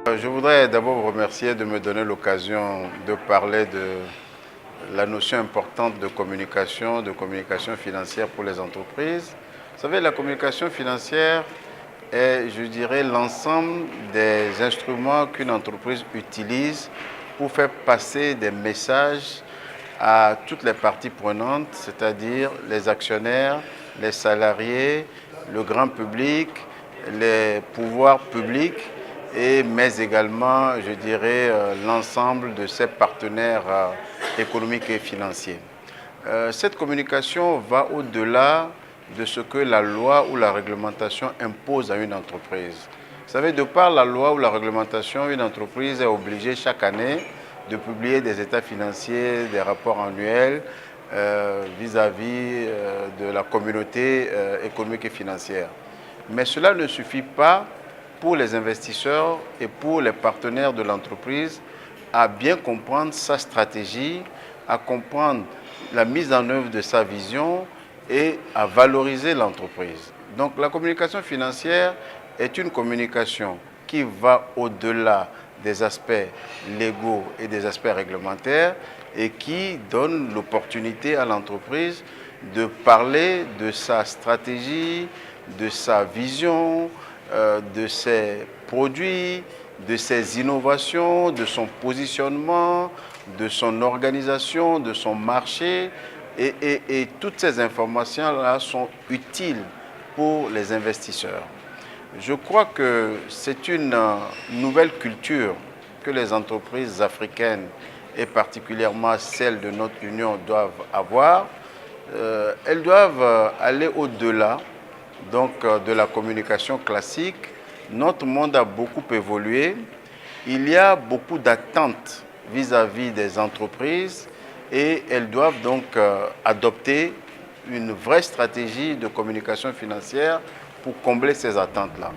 Je voudrais d'abord vous remercier de me donner l'occasion de parler de la notion importante de communication financière pour les entreprises. Vous savez, la communication financière est, je dirais, l'ensemble des instruments qu'une entreprise utilise pour faire passer des messages à toutes les parties prenantes, c'est-à-dire les actionnaires, les salariés, le grand public, les pouvoirs publics, mais également, je dirais, l'ensemble de ses partenaires économiques et financiers. Cette communication va au-delà de ce que la loi ou la réglementation impose à une entreprise. Vous savez, de par la loi ou la réglementation, une entreprise est obligée chaque année de publier des états financiers, des rapports annuels vis-à-vis de la communauté économique et financière. Mais cela ne suffit pas pour les investisseurs et pour les partenaires de l'entreprise à bien comprendre sa stratégie, à comprendre la mise en œuvre de sa vision et à valoriser l'entreprise. Donc la communication financière est une communication qui va au-delà des aspects légaux et des aspects réglementaires et qui donne l'opportunité à l'entreprise de parler de sa stratégie, de sa vision, de ses produits, de ses innovations, de son positionnement, de son organisation, de son marché. Et toutes ces informations-là sont utiles pour les investisseurs. Je crois que c'est une nouvelle culture que les entreprises africaines et particulièrement celles de notre Union doivent avoir. Elles doivent aller au-delà de la communication classique. Notre monde a beaucoup évolué. Il y a beaucoup d'attentes vis-à-vis des entreprises et elles doivent donc adopter une vraie stratégie de communication financière pour combler ces attentes-là.